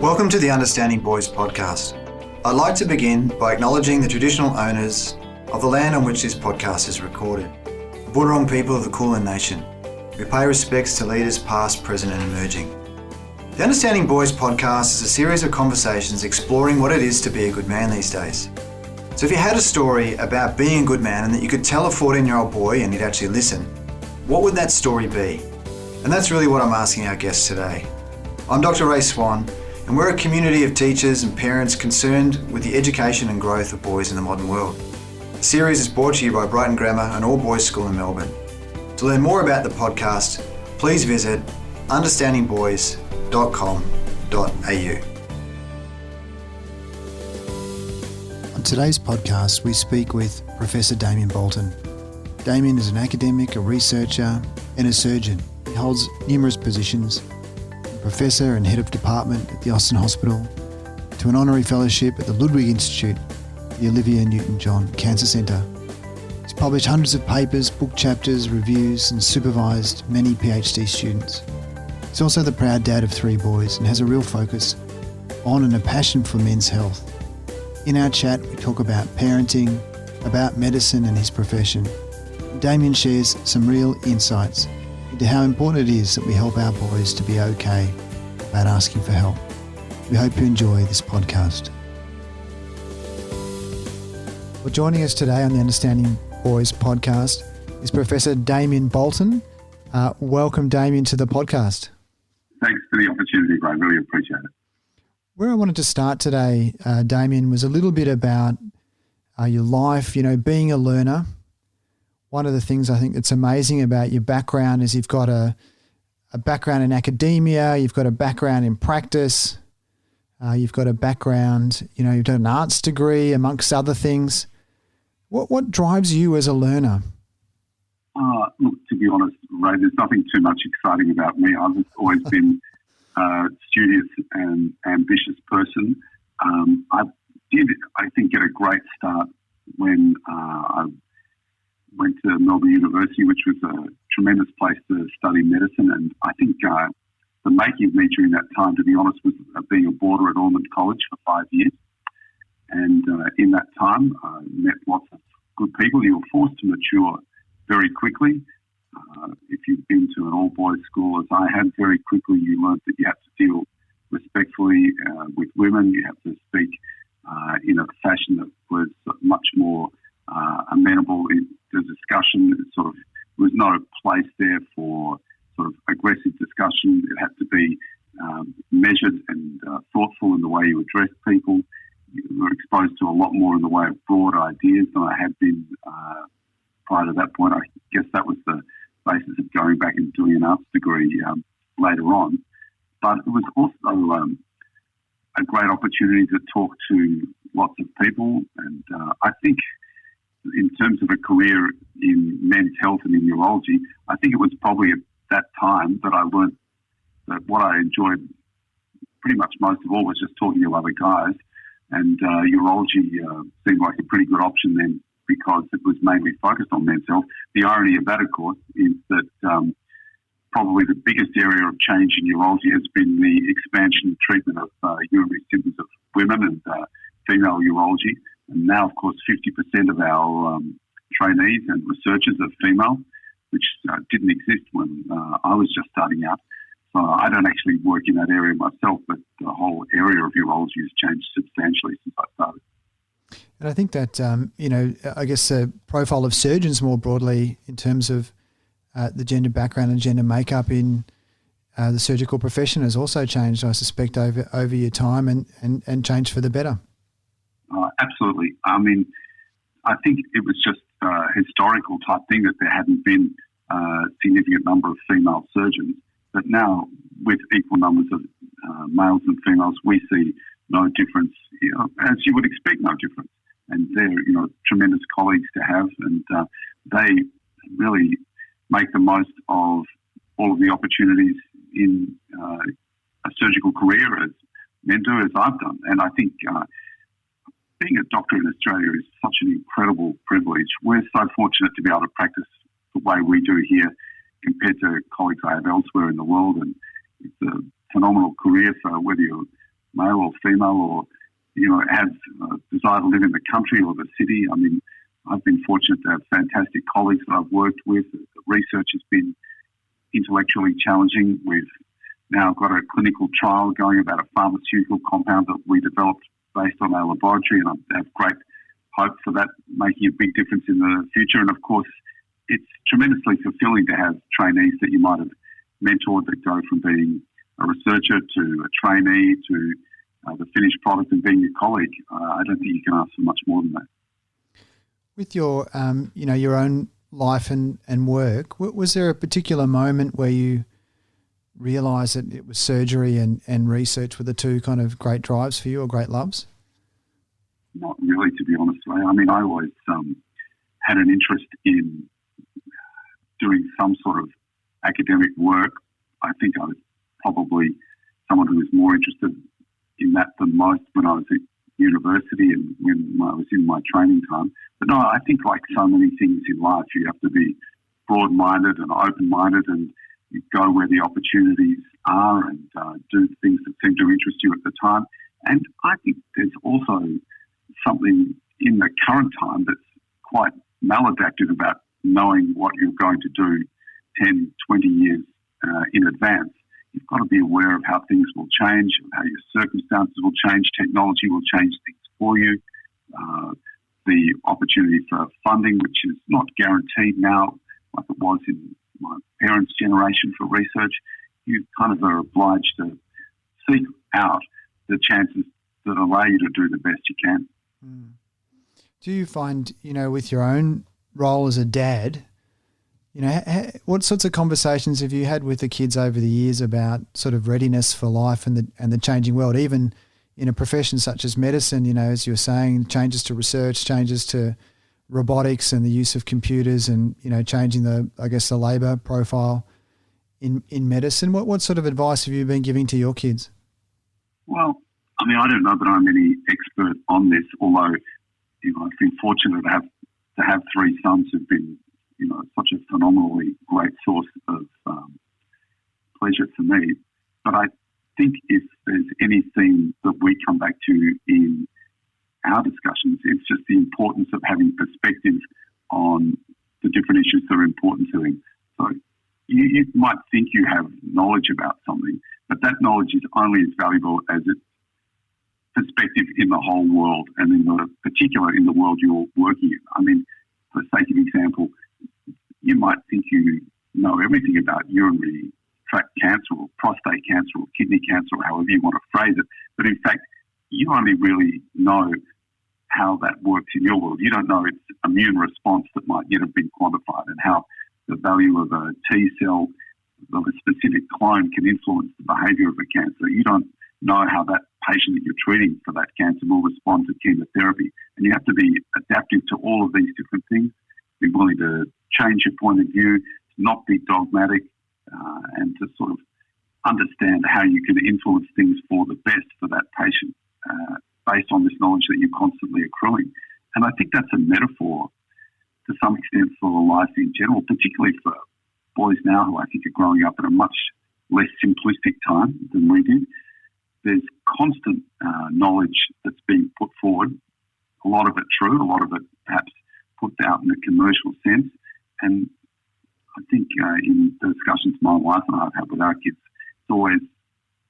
Welcome to the Understanding Boys podcast. I'd like to begin by acknowledging the traditional owners of the land on which this podcast is recorded, the Boonwurrung people of the Kulin Nation. We pay respects to leaders past, present and emerging. The Understanding Boys podcast is a series of conversations exploring what it is to be a good man these days. So if you had a story about being a good man and that you could tell a 14-year-old boy and he'd actually listen, what would that story be? And that's really what I'm asking our guests today. I'm Dr. Ray Swan, and we're a community of teachers and parents concerned with the education and growth of boys in the modern world. The series is brought to you by Brighton Grammar, an all-boys school in Melbourne. To learn more about the podcast, please visit understandingboys.com.au. On today's podcast, we speak with Professor Damien Bolton. Damien is an academic, a researcher, and a surgeon. He holds numerous positions, Professor and Head of Department at the Austin Hospital, to an honorary fellowship at the Ludwig Institute, the Olivia Newton-John Cancer Centre. He's published hundreds of papers, book chapters, reviews, and supervised many PhD students. He's also the proud dad of 3 boys and has a real focus on and a passion for men's health. In our chat, we talk about parenting, about medicine and his profession. Damien shares some real insights into how important it is that we help our boys to be okay about asking for help. We hope you enjoy this podcast. Well, joining us today on the Understanding Boys podcast is Professor Damien Bolton. Welcome, Damien, to the podcast. Thanks for the opportunity, I really appreciate it. Where I wanted to start today, Damien, was a little bit about your life, being a learner. One of the things I think that's amazing about your background is you've got a background in academia, you've got a background in practice, you've got a background, you've done an arts degree amongst other things. What drives you as a learner? Look, to be honest, Ray, there's nothing too much exciting about me. I've always been a studious and ambitious person. I think, get a great start when I went to Melbourne University, which was a tremendous place to study medicine. And I think the making of me during that time, to be honest, was being a boarder at Ormond College for 5 years. And in that time, I met lots of good people. You were forced to mature very quickly. If you've been to an all-boys school, as I had, very quickly you learned that you have to deal respectfully with women. You have to speak in a fashion that was much more amenable to discussion. It sort of was not a place there for sort of aggressive discussion. It had to be measured and thoughtful in the way you addressed people. You were exposed to a lot more in the way of broad ideas than I had been prior to that point. I guess that was the basis of going back and doing an arts degree later on. But it was also a great opportunity to talk to lots of people. And I think in terms of a career in men's health and in urology, I think it was probably at that time that I learned that what I enjoyed pretty much most of all was just talking to other guys. And urology seemed like a pretty good option then because it was mainly focused on men's health. The irony of that, of course, is that probably the biggest area of change in urology has been the expansion and treatment of urinary symptoms of women and female urology. And now, of course, 50% of our trainees and researchers are female, which didn't exist when I was just starting out. So I don't actually work in that area myself, but the whole area of urology has changed substantially since I started. And I think that, I guess the profile of surgeons more broadly in terms of the gender background and gender makeup in the surgical profession has also changed, I suspect, over your time and changed for the better. Absolutely. I mean, I think it was just a historical type thing that there hadn't been a significant number of female surgeons. But now, with equal numbers of males and females, we see no difference, as you would expect, no difference. And they're, tremendous colleagues to have, and they really make the most of all of the opportunities in a surgical career as men do, as I've done. And I think being a doctor in Australia is such an incredible privilege. We're so fortunate to be able to practice the way we do here compared to colleagues I have elsewhere in the world. And it's a phenomenal career. So whether you're male or female, or has a desire to live in the country or the city. I mean, I've been fortunate to have fantastic colleagues that I've worked with. The research has been intellectually challenging. We've now got a clinical trial going about a pharmaceutical compound that we developed based on our laboratory, and I have great hope for that making a big difference in the future. And of course, it's tremendously fulfilling to have trainees that you might have mentored that go from being a researcher to a trainee to the finished product and being a colleague. I don't think you can ask for much more than that. With your, your own life and work, was there a particular moment where you realised that it was surgery and research were the two kind of great drives for you or great loves? Not really, to be honest. I mean, I always had an interest in doing some sort of academic work. I think I was probably someone who was more interested in that than most when I was at university and when I was in my training time. But no, I think like so many things in life, you have to be broad-minded and open-minded, and you go where the opportunities are and do things that seem to interest you at the time. And I think there's also something in the current time that's quite maladaptive about knowing what you're going to do 10, 20 years in advance. You've got to be aware of how things will change, how your circumstances will change, technology will change things for you. The opportunity for funding, which is not guaranteed now like it was in my parents' generation for research, you kind of are obliged to seek out the chances that allow you to do the best you can. Do you find, with your own role as a dad, what sorts of conversations have you had with the kids over the years about sort of readiness for life and the changing world, even in a profession such as medicine, as you were saying, changes to research, changes to robotics and the use of computers and, changing the labour profile in medicine? What sort of advice have you been giving to your kids? Well, I mean, I don't know that I'm any expert on this, although, I've been fortunate to have three sons who've been, such a phenomenally great source of pleasure for me. But I think if there's anything that we come back to in our discussions, it's just the importance of having perspective on the different issues that are important to him. So you might think you have knowledge about something, but that knowledge is only as valuable as its perspective in the whole world and in particular in the world you're working in. I mean, for the sake of example, you might think you know everything about urinary tract cancer or prostate cancer or kidney cancer or however you want to phrase it, but in fact, you only really know how that works in your world. You don't know its immune response that might yet have been quantified and how the value of a T cell of a specific clone can influence the behaviour of a cancer. You don't know how that patient that you're treating for that cancer will respond to chemotherapy. And you have to be adaptive to all of these different things, be willing to change your point of view, not be dogmatic, and to sort of understand how you can influence things for the best for that patient based on this knowledge that you're constantly accruing. And I think that's a metaphor to some extent for life in general, particularly for boys now who I think are growing up in a much less simplistic time than we did. There's constant knowledge that's being put forward, a lot of it true, a lot of it perhaps put out in a commercial sense. And I think in the discussions my wife and I have had with our kids, it's always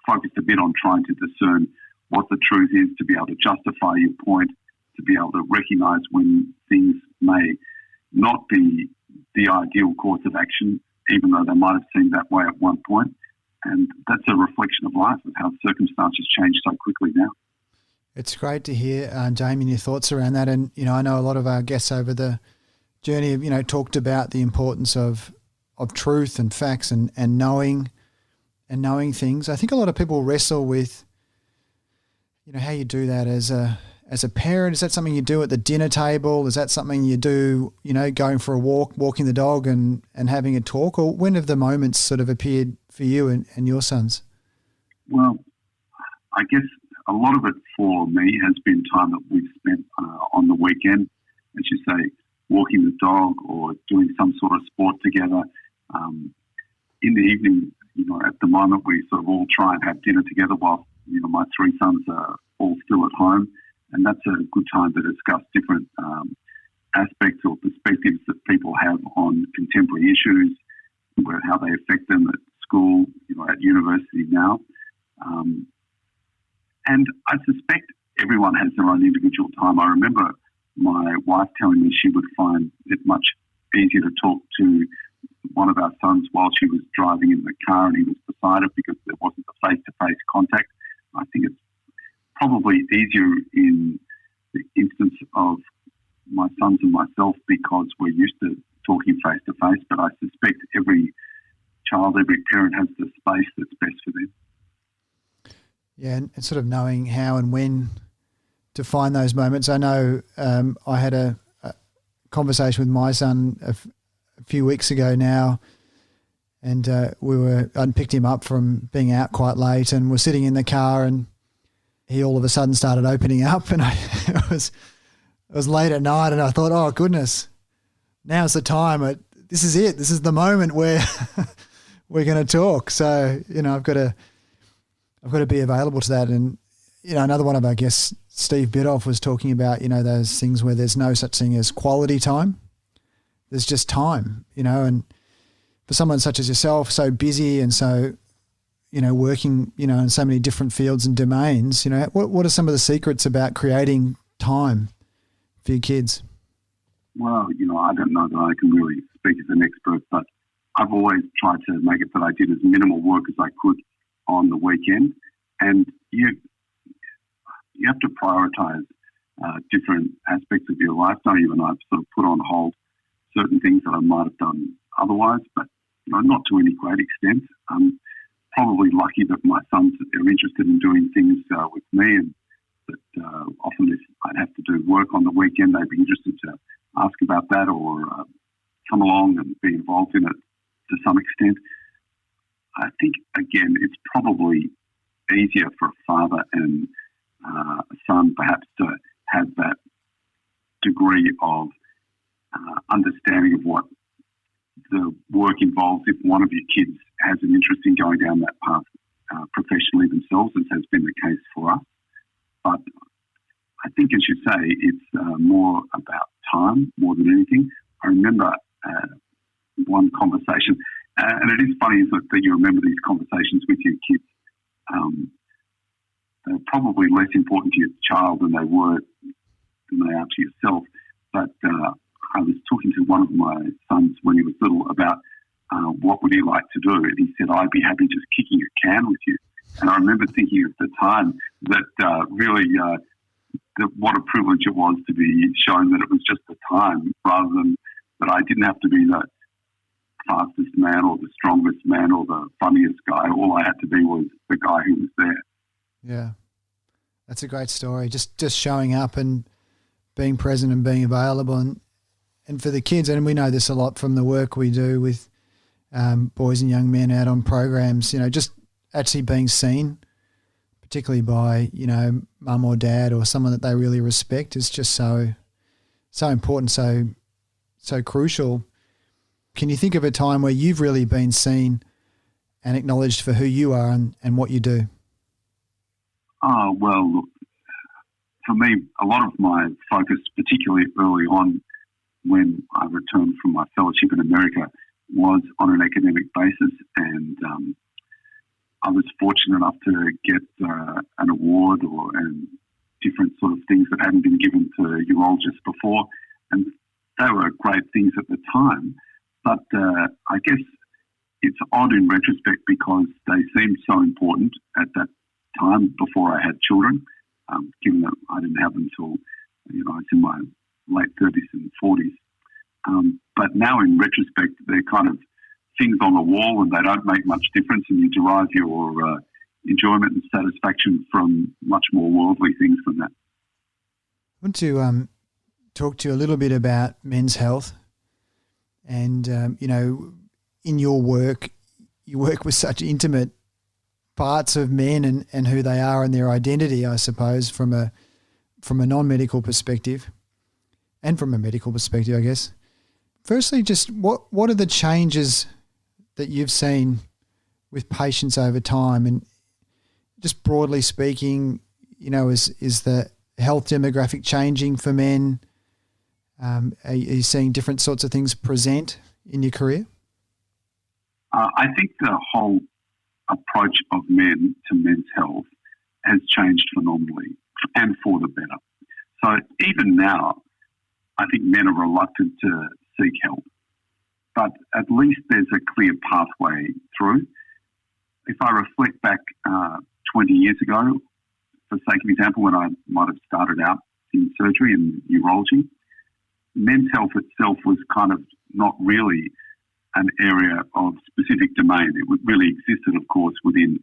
focused a bit on trying to discern what the truth is, to be able to justify your point, to be able to recognise when things may not be the ideal course of action, even though they might have seemed that way at one point. And that's a reflection of life, of how circumstances change so quickly now. It's great to hear, Damien, your thoughts around that. And, I know a lot of our guests over the journey have, talked about the importance of truth and facts and knowing things. I think a lot of people wrestle with, how you do that as a parent. Is that something you do at the dinner table? Is that something you do, going for a walk, walking the dog and having a talk? Or when have the moments sort of appeared for you and your sons? Well, I guess a lot of it for me has been time that we've spent on the weekend, as you say, walking the dog or doing some sort of sport together. In the evening, at the moment we sort of all try and have dinner together while my three sons are all still at home, and that's a good time to discuss different aspects or perspectives that people have on contemporary issues, how they affect them at school, at university now. And I suspect everyone has their own individual time. I remember my wife telling me she would find it much easier to talk to one of our sons while she was driving in the car and he was beside her because there wasn't the face-to-face contact. I think it's probably easier in the instance of my sons and myself because we're used to talking face-to-face, but I suspect every child, every parent has the space that's best for them. Yeah, and sort of knowing how and when to find those moments. I know I had a conversation with my son a few weeks ago now, and I'd picked him up from being out quite late and we're sitting in the car and he all of a sudden started opening up and it was late at night and I thought, oh goodness, now's the time. This is it. This is the moment where we're going to talk. So, I've got to be available to that. And, another one of our guests, Steve Bidoff, was talking about, those things where there's no such thing as quality time. There's just time, and for someone such as yourself, so busy and so, working, in so many different fields and domains, what are some of the secrets about creating time for your kids? Well, I don't know that I can really speak as an expert, but I've always tried to make it that I did as minimal work as I could on the weekend. And you have to prioritise different aspects of your life, don't you? And I've sort of put on hold certain things that I might have done otherwise, but not to any great extent. I'm probably lucky that my sons are interested in doing things with me, and that often if I'd have to do work on the weekend, they'd be interested to ask about that or come along and be involved in it to some extent. I think, again, it's probably easier for a father and a son perhaps to have that degree of understanding of what the work involves if one of your kids has an interest in going down that path professionally themselves, as has been the case for us. But I think, as you say, it's more about time more than anything. I remember one conversation, and it is funny that you remember these conversations with your kids. They're probably less important to your child than they are to yourself. But I was talking to one of my sons when he was little about what would he like to do, and he said, I'd be happy just kicking a can with you. And I remember thinking at the time that really what a privilege it was to be shown that it was just the time rather than that I didn't have to be the fastest man or the strongest man or the funniest guy. All I had to be was the guy who was there. Yeah, that's a great story. Just showing up and being present and being available. And for the kids, and we know this a lot from the work we do with boys and young men out on programs, just actually being seen, particularly by, mum or dad or someone that they really respect, is just so important, so crucial. Can you think of a time where you've really been seen and acknowledged for who you are and what you do? Oh, well, look, for me, a lot of my focus, particularly early on when I returned from my fellowship in America, was on an academic basis. And I was fortunate enough to get an award and different sort of things that hadn't been given to urologists before. And they were great things at the time. But I guess it's odd in retrospect because they seemed so important at that time before I had children, given that I didn't have them until I was in my late 30s and 40s. But now in retrospect, they're kind of things on the wall and they don't make much difference, and you derive your enjoyment and satisfaction from much more worldly things than that. I want to talk to you a little bit about men's health. And, in your work, you work with such intimate parts of men and who they are and their identity, I suppose, from a non-medical perspective and from a medical perspective, I guess. Firstly, just what are the changes that you've seen with patients over time? And just broadly speaking, is the health demographic changing for men? Are you seeing different sorts of things present in your career? I think the whole approach of men to men's health has changed phenomenally and for the better. So even now, I think men are reluctant to seek help, but at least there's a clear pathway through. If I reflect back 20 years ago, for the sake of example, when I might have started out in surgery and urology, men's health itself was kind of not really an area of specific domain. It really existed, of course, within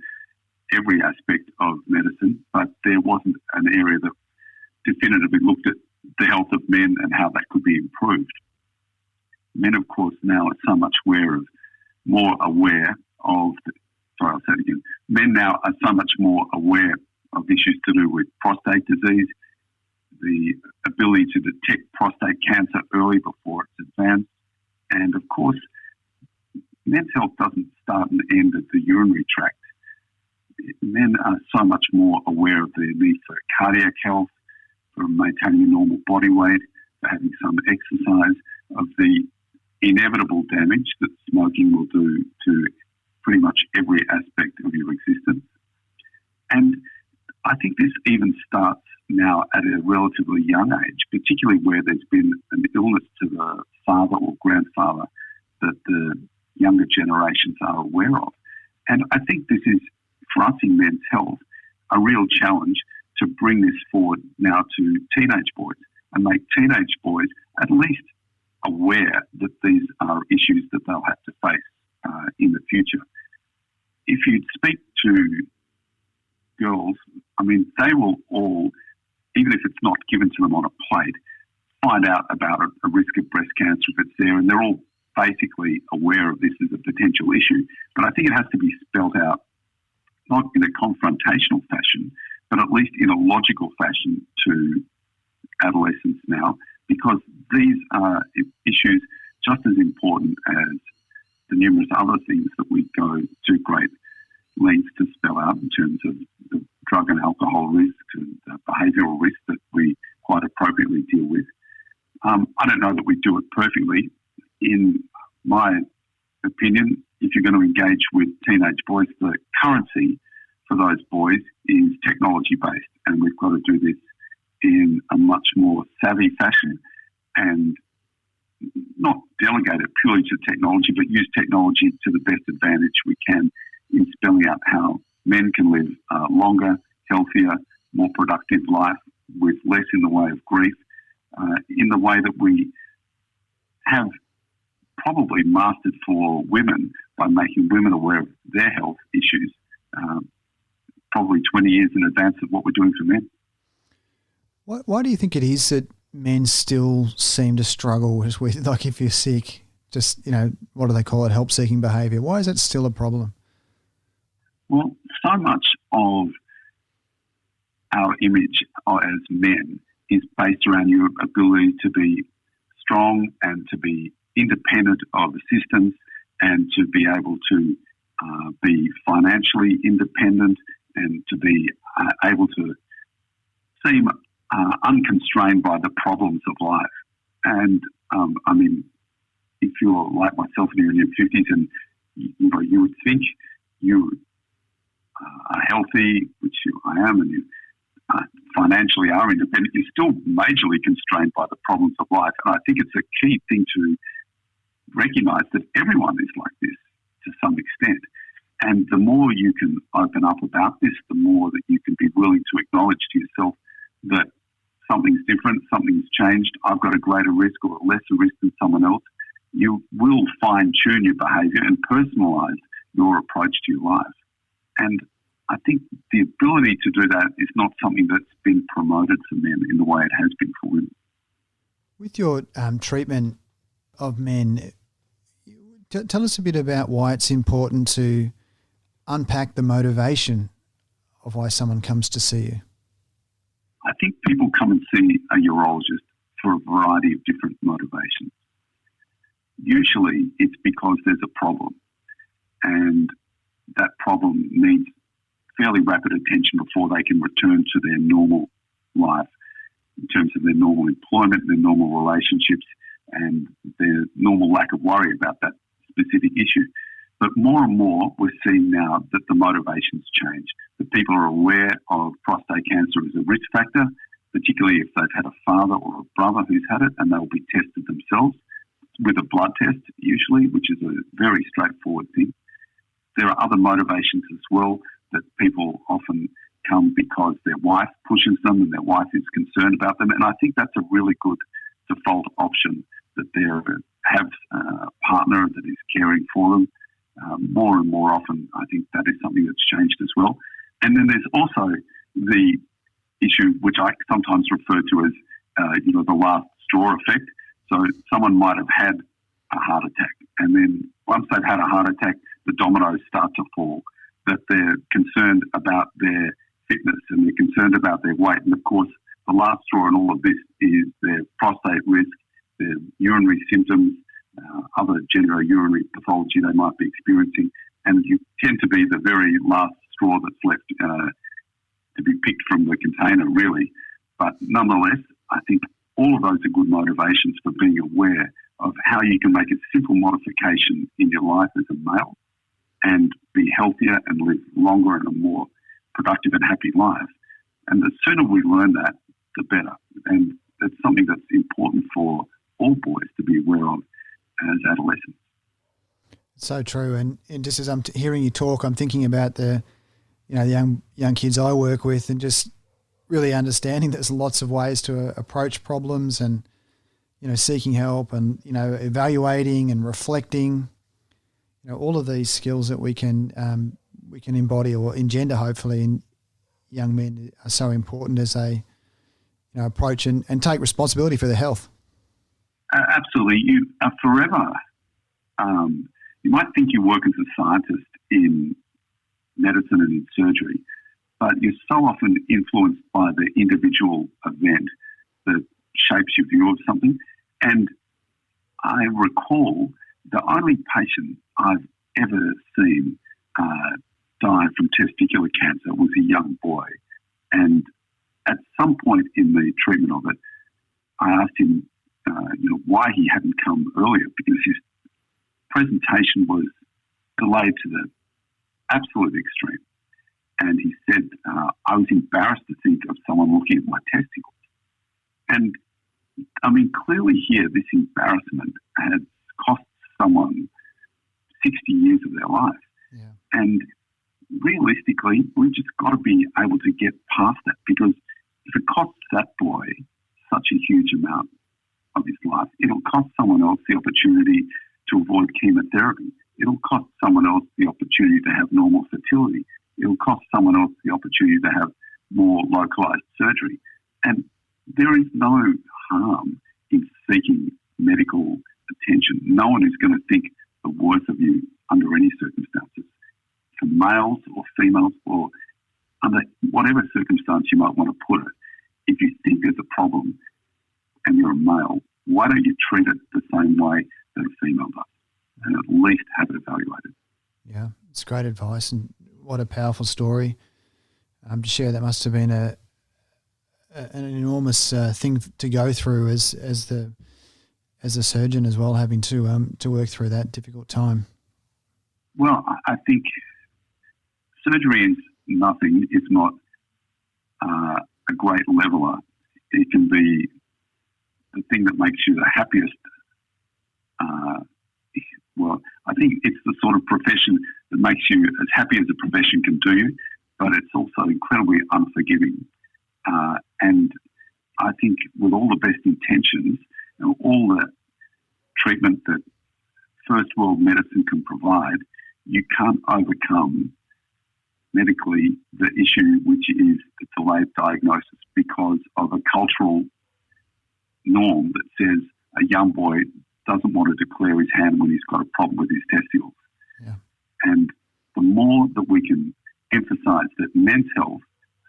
every aspect of medicine, but there wasn't an area that definitively looked at the health of men and how that could be improved. Men, of course, now are so much more aware of, men now are so much more aware of issues to do with prostate disease, the ability to detect prostate cancer early before it's advanced, and of course, men's health doesn't start and end at the urinary tract. Men are so much more aware of the need for cardiac health, for maintaining a normal body weight, for having some exercise, of the inevitable damage that smoking will do to pretty much every aspect of your existence. And I think this even starts now at a relatively young age, particularly where there's been an illness to the father or grandfather that the younger generations are aware of. And I think this is, for us in men's health, a real challenge to bring this forward now to teenage boys and make teenage boys at least aware that these are issues that they'll have to face in the future. If you speak to girls, they will all, even if it's not given to them on a plate, find out about a risk of breast cancer if it's there, and they're all basically aware of this as a potential issue. But I think it has to be spelled out, not in a confrontational fashion, but at least in a logical fashion to adolescents now, because these are issues just as important as the numerous other things that we go to great lengths to spell out in terms of the drug and alcohol risk and behavioural risk that we quite appropriately deal with. I don't know that we do it perfectly. In my opinion, if you're going to engage with teenage boys, the currency for those boys is technology-based, and we've got to do this in a much more savvy fashion and not delegate it purely to technology, but use technology to the best advantage we can in spelling out how men can live longer, healthier, more productive life with less in the way of grief, in the way that we have probably mastered for women by making women aware of their health issues, probably 20 years in advance of what we're doing for men. Why do you think it is that men still seem to struggle with, like, if you're sick, just, what do they call it, help-seeking behaviour? Why is that still a problem? Well, so much of our image as men is based around your ability to be strong and to be independent of assistance and to be able to be financially independent and to be able to seem unconstrained by the problems of life. And if you're like myself and you're in your 50s and you would think you are healthy, which I am, and you financially are independent, you're still majorly constrained by the problems of life. And I think it's a key thing to recognise that everyone is like this to some extent. And the more you can open up about this, the more that you can be willing to acknowledge to yourself that something's different, something's changed, I've got a greater risk or a lesser risk than someone else. You will fine-tune your behaviour and personalise your approach to your life. And I think the ability to do that is not something that's been promoted for men in the way it has been for women. With your treatment of men, tell us a bit about why it's important to unpack the motivation of why someone comes to see you. I think people come and see a urologist for a variety of different motivations. Usually it's because there's a problem and that problem needs fairly rapid attention before they can return to their normal life in terms of their normal employment, their normal relationships, and their normal lack of worry about that specific issue. But more and more, we're seeing now that the motivations change, that people are aware of prostate cancer as a risk factor, particularly if they've had a father or a brother who's had it, and they'll be tested themselves with a blood test, usually, which is a very straightforward thing. There are other motivations as well, that people often come because their wife pushes them and their wife is concerned about them. And I think that's a really good default option, that they have a partner that is caring for them. More and more often, I think that is something that's changed as well. And then there's also the issue, which I sometimes refer to as, the last straw effect. So someone might have had a heart attack, and then once they've had a heart attack, the dominoes start to fall, that they're concerned about their fitness and they're concerned about their weight. And of course, the last straw in all of this is their prostate risk, their urinary symptoms, other genitourinary pathology they might be experiencing, and you tend to be the very last straw that's left to be picked from the container, really. But nonetheless, I think all of those are good motivations for being aware of how you can make a simple modification in your life as a male and be healthier and live longer and a more productive and happy life. And the sooner we learn that, the better. And it's something that's important for all boys to be aware of as adolescents. So true. And just as I'm hearing you talk, I'm thinking about the young kids I work with, and just really understanding there's lots of ways to approach problems, and seeking help, and evaluating and reflecting. All of these skills that we can embody or engender, hopefully, in young men are so important as they approach and take responsibility for their health. Absolutely. You are forever. You might think you work as a scientist in medicine and in surgery, but you're so often influenced by the individual event that shapes your view of something. And I recall the only patient I've ever seen die from testicular cancer was a young boy. And at some point in the treatment of it, I asked him, why he hadn't come earlier, because his presentation was delayed to the absolute extreme. And he said, I was embarrassed to think of someone looking at my testicles. And I mean, clearly here, this embarrassment has cost someone 60 years of their life. Yeah. And realistically, we've just got to be able to get past that, because if it costs that boy such a huge amount of his life, it'll cost someone else the opportunity to avoid chemotherapy. It'll cost someone else the opportunity to have normal fertility. It'll cost someone else the opportunity to have more localized surgery. And there is no harm in seeking medical attention. No one is going to think the worst of you under any circumstances. For males or females, or under whatever circumstance you might want to put it, if you think there's a problem and you're a male, why don't you treat it the same way that a female does, and at least have it evaluated? Yeah, it's great advice, and what a powerful story to share. That must have been an enormous thing to go through as a surgeon as well, having to work through that difficult time. Well, I think surgery is nothing if not a great leveler. It can be the thing that makes you the happiest. Well, I think it's the sort of profession that makes you as happy as a profession can do you, but it's also incredibly unforgiving. And I think with all the best intentions and all the treatment that first world medicine can provide, you can't overcome medically the issue, which is the delayed diagnosis, because of a cultural norm that says a young boy doesn't want to declare his hand when he's got a problem with his testicles. Yeah. And the more that we can emphasise that men's health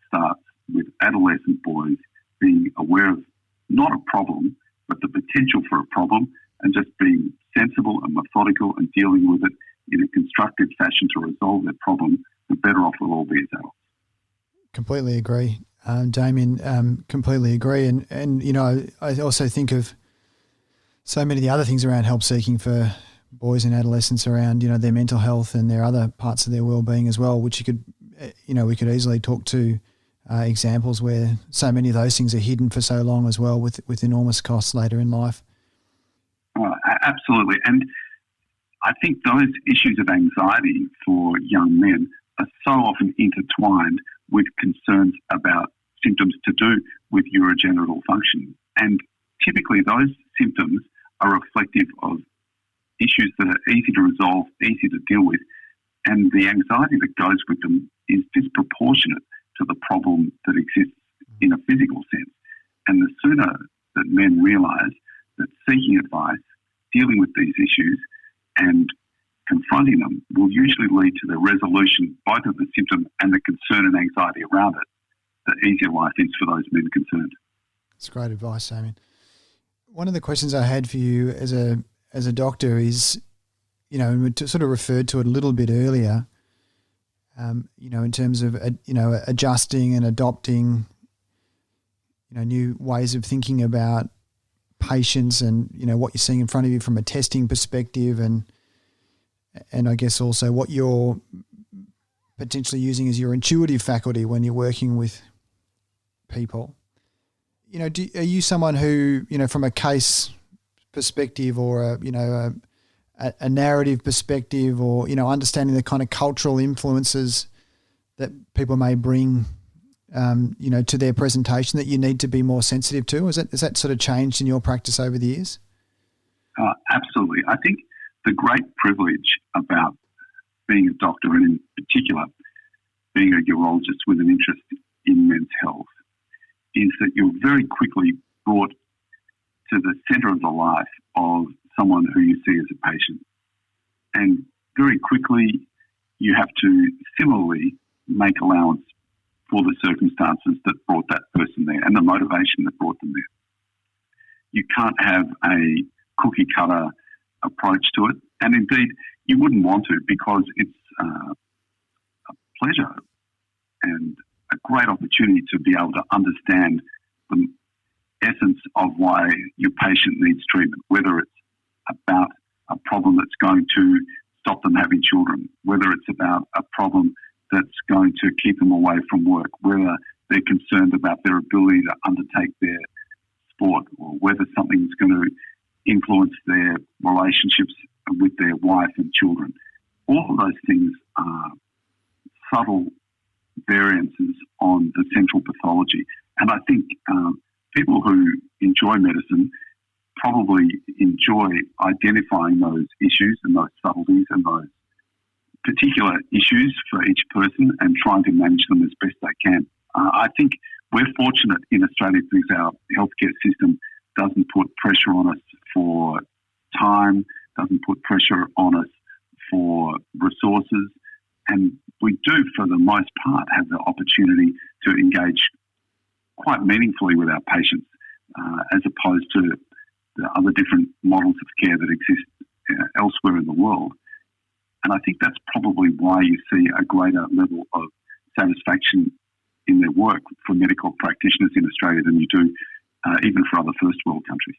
starts with adolescent boys being aware of not a problem, but the potential for a problem, and just being sensible and methodical and dealing with it in a constructive fashion to resolve that problem, the better off we'll all be as adults. Completely agree, Damien. Completely agree, and I also think of so many of the other things around help seeking for boys and adolescents around their mental health and their other parts of their well-being as well, which we could easily talk to examples where so many of those things are hidden for so long as well, with enormous costs later in life. Absolutely, and I think those issues of anxiety for young men are so often intertwined with concerns about symptoms to do with urogenital function. And typically those symptoms are reflective of issues that are easy to resolve, easy to deal with, and the anxiety that goes with them is disproportionate to the problem that exists in a physical sense. And the sooner that men realise that seeking advice, dealing with these issues and confronting them will usually lead to the resolution both of the symptom and the concern and anxiety around it, the easier life is for those men concerned. That's great advice, Damien. One of the questions I had for you as a doctor is, and we sort of referred to it a little bit earlier, in terms of, adjusting and adopting, new ways of thinking about patients and, what you're seeing in front of you from a testing perspective and I guess also what you're potentially using as your intuitive faculty when you're working with people. Are you someone who, from a case perspective or a narrative perspective or, understanding the kind of cultural influences that people may bring, to their presentation that you need to be more sensitive to? Has that sort of changed in your practice over the years? Absolutely. I think the great privilege about being a doctor and in particular being a urologist with an interest in men's health is that you're very quickly brought to the centre of the life of someone who you see as a patient. And very quickly you have to similarly make allowance for the circumstances that brought that person there and the motivation that brought them there. You can't have a cookie cutter approach to it. And indeed, you wouldn't want to because it's a pleasure and a great opportunity to be able to understand the essence of why your patient needs treatment, whether it's about a problem that's going to stop them having children, whether it's about a problem that's going to keep them away from work, whether they're concerned about their ability to undertake their sport, or whether something's going to influence their relationships with their wife and children. All of those things are subtle variances on the central pathology. And I think people who enjoy medicine probably enjoy identifying those issues and those subtleties and those particular issues for each person and trying to manage them as best they can. I think we're fortunate in Australia because our healthcare system doesn't put pressure on us for time, doesn't put pressure on us for resources, and we do, for the most part, have the opportunity to engage quite meaningfully with our patients as opposed to the other different models of care that exist elsewhere in the world. And I think that's probably why you see a greater level of satisfaction in their work for medical practitioners in Australia than you do even for other first world countries.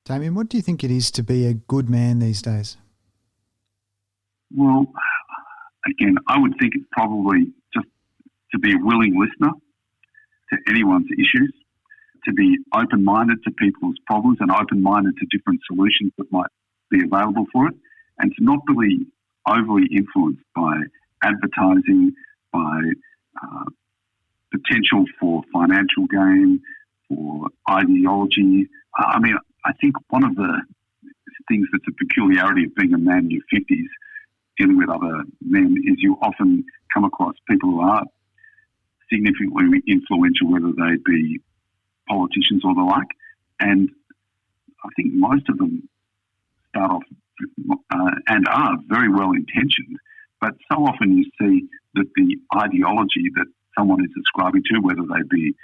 Damien, what do you think it is to be a good man these days? Well, again, I would think it's probably just to be a willing listener to anyone's issues, to be open-minded to people's problems and open-minded to different solutions that might be available for it, and to not really overly influenced by advertising, by potential for financial gain, for ideology. I mean, I think one of the things that's a peculiarity of being a man in your 50s dealing with other men is you often come across people who are significantly influential, whether they be politicians or the like. And I think most of them start off and are very well intentioned, but so often you see that the ideology that someone is ascribing to, whether they be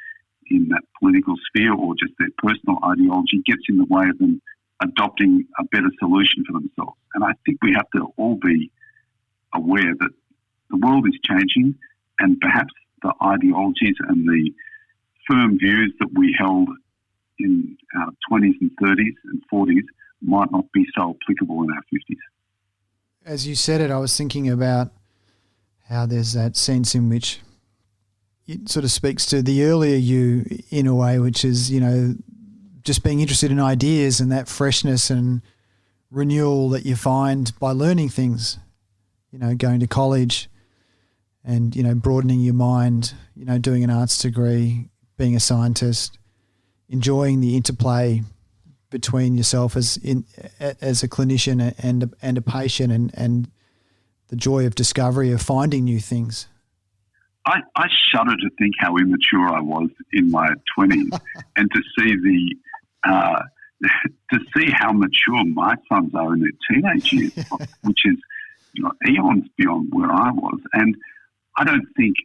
in that political sphere or just their personal ideology, gets in the way of them adopting a better solution for themselves. And I think we have to all be aware that the world is changing, and perhaps the ideologies and the firm views that we held in our 20s and 30s and 40s might not be so applicable in our 50s. As you said it, I was thinking about how there's that sense in which it sort of speaks to the earlier you in a way, which is, just being interested in ideas and that freshness and renewal that you find by learning things, going to college and, broadening your mind, doing an arts degree, being a scientist, enjoying the interplay between yourself as a clinician and a patient and the joy of discovery, of finding new things. I shudder to think how immature I was in my 20s and to see how mature my sons are in their teenage years, which is eons beyond where I was. And I don't think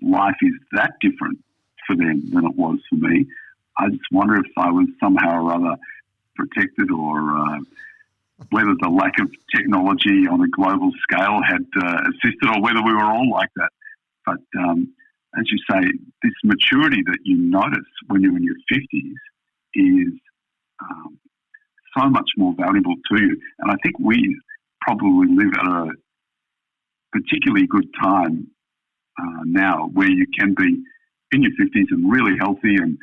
life is that different for them than it was for me. I just wonder if I was somehow or other protected, or whether the lack of technology on a global scale had assisted, or whether we were all like that. But as you say, this maturity that you notice when you're in your 50s is so much more valuable to you. And I think we probably live at a particularly good time now, where you can be in your 50s and really healthy and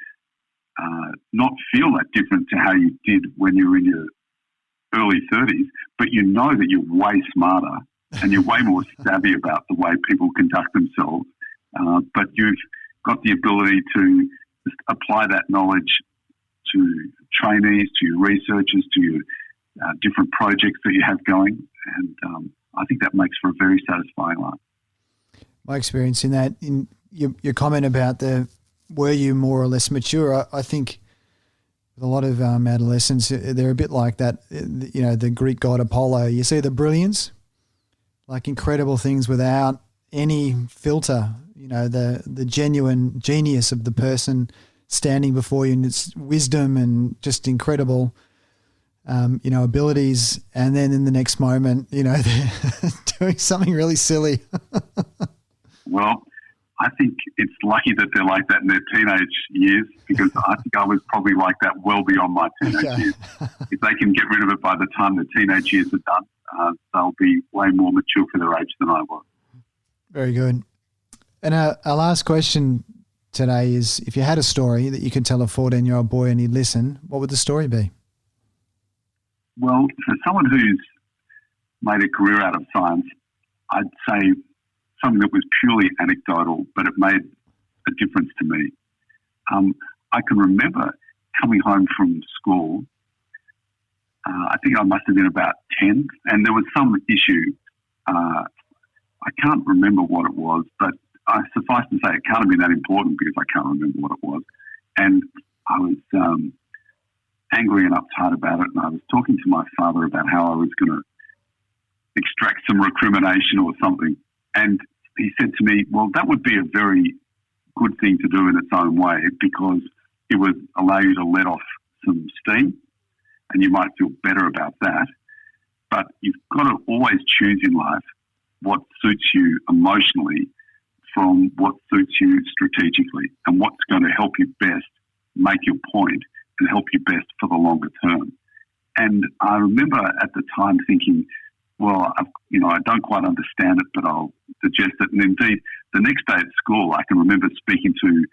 not feel that different to how you did when you were in your early 30s, but you know that you're way smarter and you're way more savvy about the way people conduct themselves, but you've got the ability to just apply that knowledge to trainees, to your researchers, to your different projects that you have going, and I think that makes for a very satisfying life. My experience in that, in your comment about were you more or less mature, I think with a lot of adolescents, they're a bit like that, the Greek god Apollo. You see the brilliance, like incredible things without any filter, the genuine genius of the person standing before you, and its wisdom and just incredible, abilities. And then in the next moment, they're doing something really silly. Well, I think it's lucky that they're like that in their teenage years, because I think I was probably like that well beyond my teenage years. If they can get rid of it by the time the teenage years are done, they'll be way more mature for their age than I was. Very good. And our last question today is, if you had a story that you could tell a 14-year-old boy and he'd listen, what would the story be? Well, for someone who's made a career out of science, I'd say something that was purely anecdotal, but it made a difference to me. I can remember coming home from school. I think I must have been about 10, and there was some issue. I can't remember what it was, but suffice to say, it can't have been that important because I can't remember what it was. And I was angry and uptight about it, and I was talking to my father about how I was going to extract some recrimination or something. And he said to me, well, that would be a very good thing to do in its own way, because it would allow you to let off some steam and you might feel better about that. But you've got to always choose in life what suits you emotionally from what suits you strategically, and what's going to help you best make your point and help you best for the longer term. And I remember at the time thinking, well, I don't quite understand it, but I'll digest it. And indeed, the next day at school, I can remember speaking to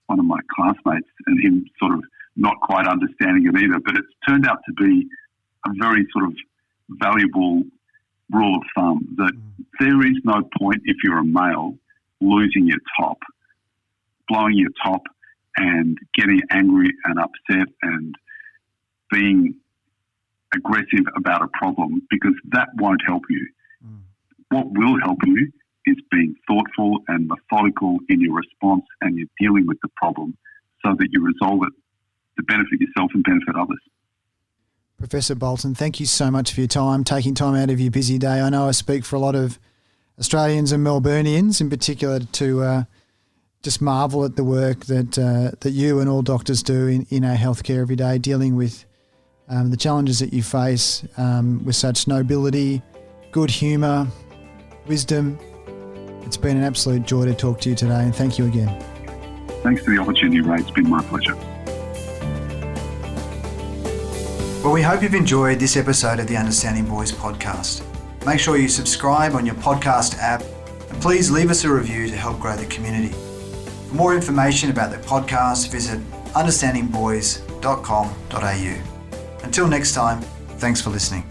one of my classmates and him sort of not quite understanding it either. But it's turned out to be a very sort of valuable rule of thumb, that there is no point, if you're a male, losing your top, blowing your top and getting angry and upset and being aggressive about a problem, because that won't help you. What will help you is being thoughtful and methodical in your response, and you're dealing with the problem so that you resolve it to benefit yourself and benefit others. Professor Bolton, thank you so much for your time, taking time out of your busy day. I know I speak for a lot of Australians and Melburnians in particular to just marvel at the work that you and all doctors do in our healthcare every day, dealing with the challenges that you face with such nobility, good humour, wisdom, It's been an absolute joy to talk to you today, and thank you again. Thanks for the opportunity, Ray. It's been my pleasure. Well, we hope you've enjoyed this episode of the Understanding Boys podcast. Make sure you subscribe on your podcast app, and please leave us a review to help grow the community. For more information about the podcast, visit understandingboys.com.au. Until next time, thanks for listening.